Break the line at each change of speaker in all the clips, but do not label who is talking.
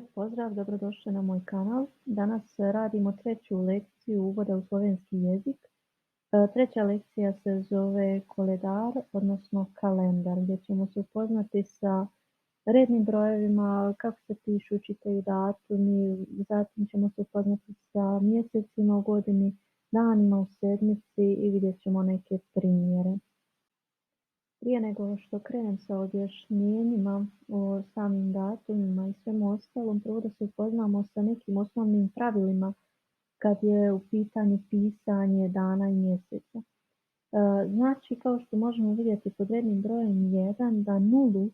Lijep pozdrav, dobrodošli na moj kanal. Danas radimo treću lekciju uvoda u slovenski jezik. Treća lekcija se zove koledar, odnosno kalendar, gdje ćemo se upoznati sa rednim brojevima, kako se pišu, čitaju datumi, zatim ćemo se upoznati sa mjesecima u godini, danima u sedmici i vidjet ćemo neke primjere. Prije nego što krenem sa objašnjenjima o samim datumima i svemu ostalom, prvo da se upoznamo sa nekim osnovnim pravilima kad je u pitanju pisanje dana i mjeseca. Znači, kao što možemo vidjeti pod rednim brojem 1, da nulu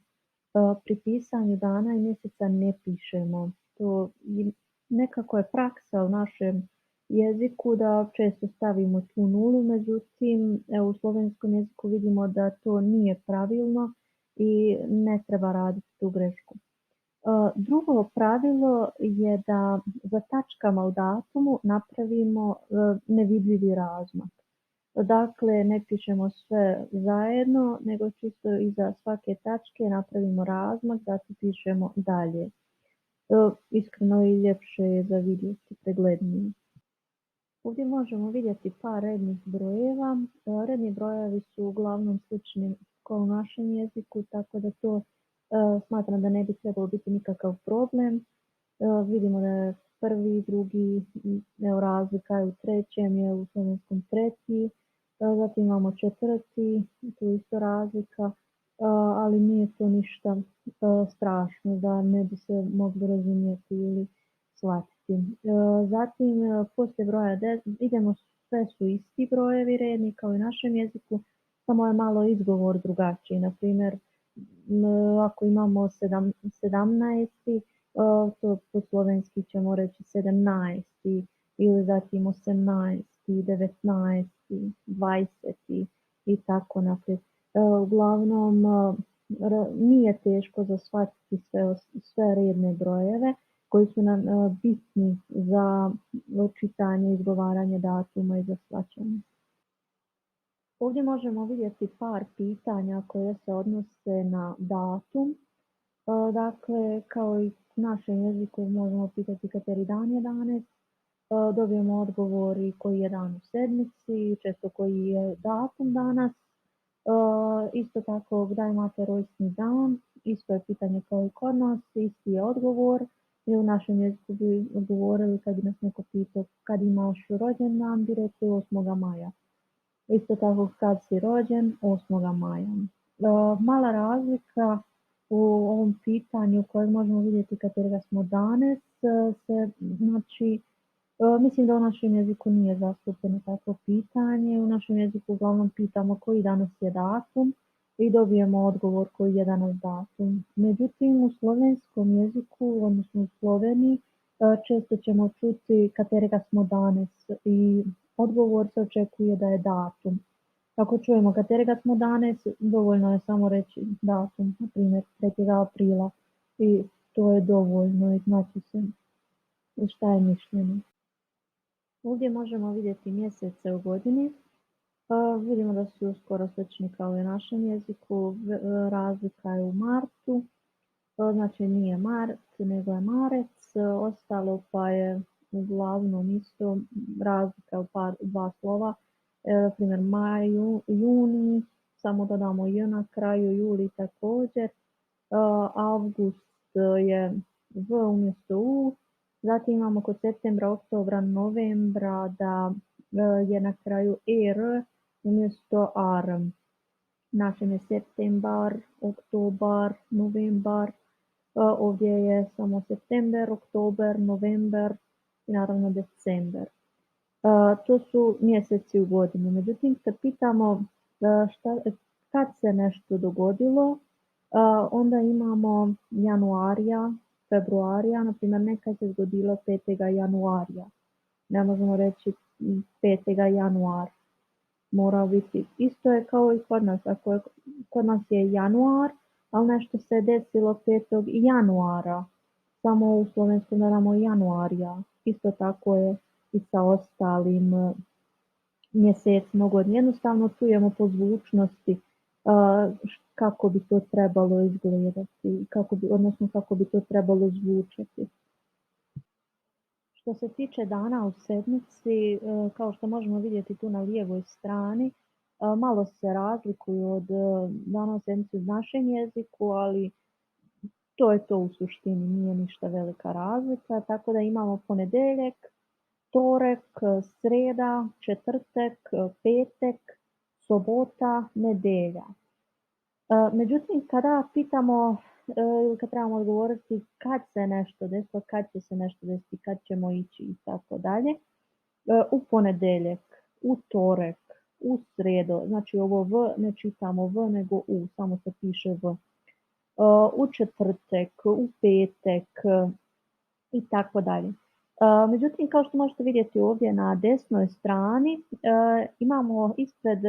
pri pisanju dana i mjeseca ne pišemo. To nekako je praksa u našem jeziku da često stavimo tu nulu, međutim u slovenskom jeziku vidimo da to nije pravilno i ne treba raditi tu grešku. Drugo pravilo je da za tačkama u datumu napravimo nevidljivi razmak. Dakle, ne pišemo sve zajedno, nego čisto iza svake tačke napravimo razmak, zatim pišemo dalje. Iskreno i ljepše je za vidjeti, preglednije. Ovdje možemo vidjeti par rednih brojeva. Redni brojevi su uglavnom slični kao u našem jeziku, tako da to smatram da ne bi trebalo biti nikakav problem. Vidimo da je prvi, drugi, razlika je u trećem, je u slovenskom treći, zatim imamo četvrti, tu je isto razlika, ali nije to ništa strašno da ne bi se moglo razumjeti ili shvatiti. Zatim, poslije broja 10, idemo, sve su isti brojevi redni kao i u našem jeziku, samo je malo izgovor drugačiji. Na primjer, ako imamo 17, to po slovenski ćemo reći 17, ili zatim 18, 19, 20 i tako naprijed. Uglavnom, nije teško za shvatiti sve redne brojeve koji su nam bitni za čitanje i izgovaranje datuma i za shvaćanje. Ovdje možemo vidjeti par pitanja koje se odnose na datum. Dakle, kao i u našem jeziku možemo pitati kateri dan je danas, dobijemo odgovor i koji je dan u sedmici, često koji je datum danas. Isto tako, gdje imate rođeni dan, isto je pitanje kao i kod nas, isti je odgovor. I u našem jeziku bi odgovorili kad bi nas neko pitao kad imaš rođendan, bi rekli 8. maja. Isto tako kad si rođen, 8. maja. Mala razlika u ovom pitanju koje možemo vidjeti katerega smo danas, znači, mislim da u našem jeziku nije zastupljeno takvo pitanje. U našem jeziku uglavnom pitamo koji danas je datum i dobijemo odgovor koji je danas datum. Međutim, u slovenskom jeziku, odnosno u Sloveniji, često ćemo čuti katerega smo danas i odgovor se očekuje da je datum. Ako čujemo katerega smo danas, dovoljno je samo reći datum, na primjer 3. aprila, i to je dovoljno i znači se šta je mišljeno. Ovdje možemo vidjeti mjesece u godini. Vidimo da su skoro slični kao i u našem jeziku. Razlika je u martu, znači nije mart, nego je marec. Ostalo pa je uglavnom isto, razlika u dva slova. Na primjer maj, juni, samo dodamo j na kraju, juli također. Avgust je v umjesto u. Zatim imamo kod septembra, oktobra, novembra da je na kraju er umjesto ar. Našem je septembar, oktobar, novembar. Ovdje je samo september, oktober, november i naravno december. To su mjeseci u godini. Međutim, kad pitamo kad se nešto dogodilo, onda imamo januarija, februarija, na primjer nekad se zgodilo 5. januarija. Ne možemo reći 5. januar. Mora biti, isto je kao i kod nas. Kod nas je januar, ali nešto se desilo 5. januara. Samo u slovenskom dodamo januarija. Isto tako je i sa ostalim mjesecima u godini. Jednostavno čujemo po zvučnosti kako bi to trebalo izgledati, odnosno kako bi to trebalo zvučati. Što se tiče dana u sedmici, kao što možemo vidjeti tu na lijevoj strani, malo se razlikuju od dana u sedmici u našem jeziku, ali to je to u suštini, nije ništa velika razlika, tako da imamo ponedjeljak, torek, srijeda, četvrtak, petak, sobota, nedjelja. Međutim, kada pitamo ili kad trebamo odgovoriti kad se nešto desilo, kad će se nešto desiti, kad ćemo ići i tako dalje, u ponedjeljak, u torek, u srijedu, znači ovo v ne čitamo v nego u, samo se piše v, u četvrtak, u petak i tako dalje. Međutim, kao što možete vidjeti ovdje na desnoj strani, imamo ispred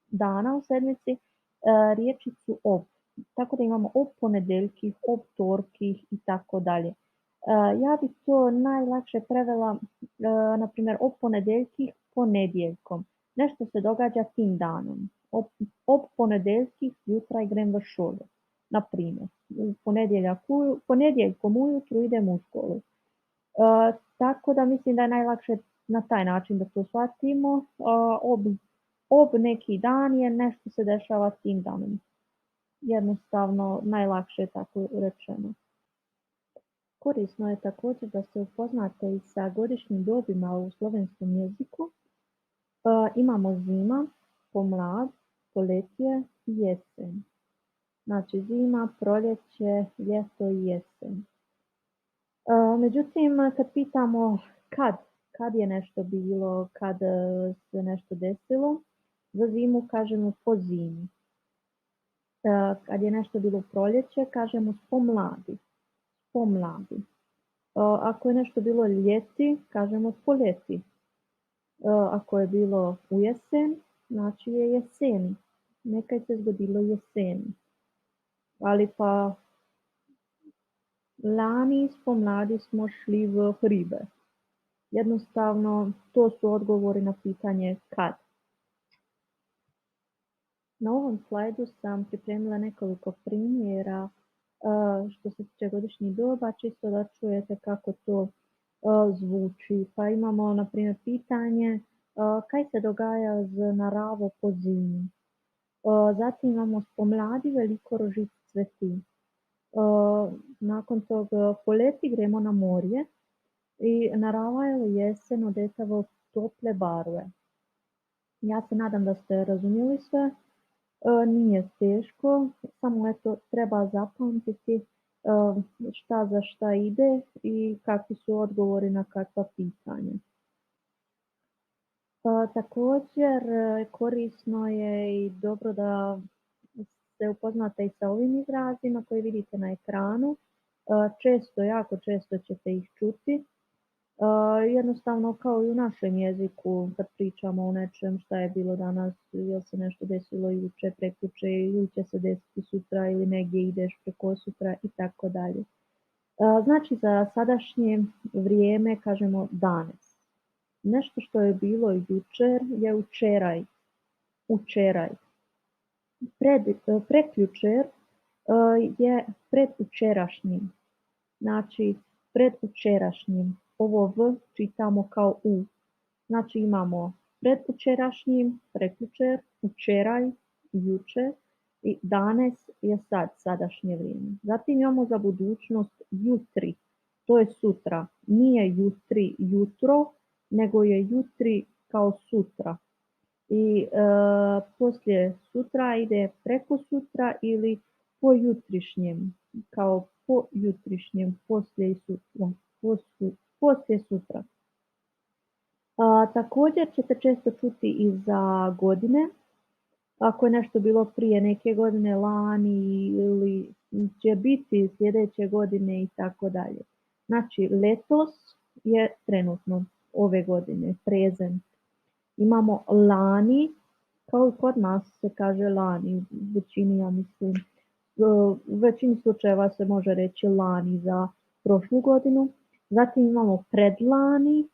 dana u sedmici riječicu ob. Tako da imamo ob ponedjeljkih, ob torkih i tako dalje. Ja bih to najlakše prevela, na primjer, ob ponedjeljkih ponedjeljkom. Nešto se događa tim danom. Ob ponedjeljkih jutra grem v šolu. Na primjer, ponedjeljkom ujutru idem u školu. Tako da mislim da je najlakše na taj način da to shvatimo. Ob neki dan je nešto se dešava tim danom. Jednostavno, najlakše je tako rečeno. Korisno je također da se upoznate i sa godišnjim dobima u slovenskom jeziku. Imamo zima, pomlad, poletje i jesen. Znači zima, proljeće, ljeto i jesen. Međutim, kad pitamo kad je nešto bilo, kad se nešto desilo, za zimu kažemo po zimi. Kad je nešto bilo proljeće, kažemo pomladi. Ako je nešto bilo ljeti, kažemo poljeti. Ako je bilo u jesen, znači je jeseni. Nekaj se zgodilo jeseni. Ali pa lani spomladi smo šli v hribe. Jednostavno, to su odgovori na pitanje kad. Na ovom slajdu sam pripremila nekoliko primjera što se tiče godišnjih doba, čisto da čujete kako to zvuči. Pa imamo, na primjer, pitanje kaj se dogaja z naravo po zimi. Zatim imamo spomladi veliko rožic cveti. Nakon toga poleti gremo na morje i narava je jesen odeta v tople barve. Ja se nadam da ste razumjeli sve. Nije teško, samo eto treba zapamtiti šta za šta ide i kakvi su odgovori na kakva pitanja. Također korisno je i dobro da se upoznate i sa ovim izrazima koje vidite na ekranu. Jako često ćete ih čuti. Jednostavno kao i u našem jeziku kad pričamo o nečem šta je bilo danas, jel se nešto desilo juče, prekjuče ili će se desiti sutra ili negdje ideš preko sutra i tako dalje. Znači za sadašnje vrijeme kažemo danas. Nešto što je bilo jučer je učeraj. Prekjučer je predučerašnjim. Znači predučerašnjim. Ovo v čitamo kao u. Znači imamo predučerašnjim, prekjučer, učeraj, jučer i danas je sadašnje vrijeme. Zatim imamo za budućnost jutri. To je sutra. Nije jutri jutro, nego je jutri kao sutra. I poslije sutra ide preko sutra ili po jutrišnjem, kao po jutrišnjem, poslije sutra. Također ćete često čuti i za godine. Ako je nešto bilo prije neke godine, lani ili će biti sljedeće godine i tako dalje. Znači letos je trenutno ove godine, prezent. Imamo lani, kao i kod nas se kaže lani, u većini, ja mislim, u većini slučajeva se može reći lani za prošlu godinu. Zatim imamo predlani,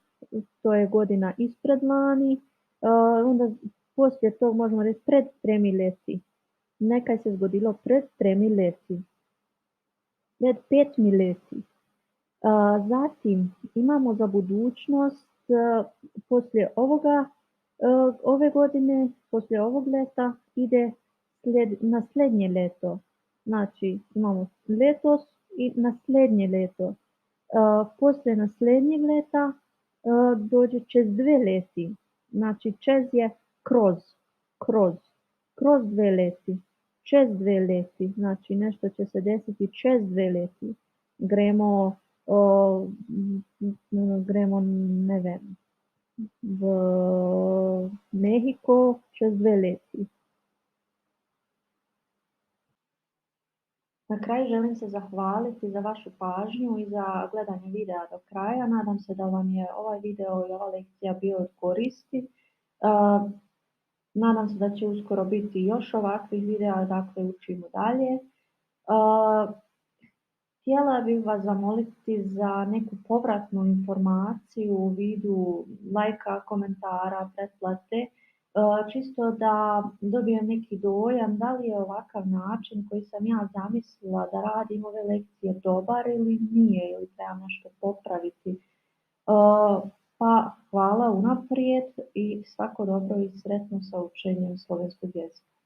to je godina ispred lani, onda poslije tog možemo reći pred 3 ljeti. Nekaj se zgodilo pred 3 leti, pred 5 leti. Zatim imamo za budućnost poslije ove godine, poslije ovog leta ide naslednje leto. Znači imamo letos i naslednje leto. Poslije naslednjeg leta dođe čez 2 leti. Znači čez je kroz 2 leti. Čez 2 leti, znači nešto će se desiti čez 2 leti. Gremo, ne vem, v Mehiko čez 2 leti. Na kraju želim se zahvaliti za vašu pažnju i za gledanje videa do kraja. Nadam se da vam je ovaj video i ova lekcija bio od koristi. Nadam se da će uskoro biti još ovakvih videa, dakle učimo dalje. Htjela bih vas zamoliti za neku povratnu informaciju u vidu lajka, komentara, pretplate, čisto da dobijem neki dojam da li je ovakav način koji sam ja zamislila da radim ove lekcije dobar ili nije, ili trebam nešto popraviti. Pa hvala unaprijed i svako dobro i sretno sa učenjem slovenskog jezika.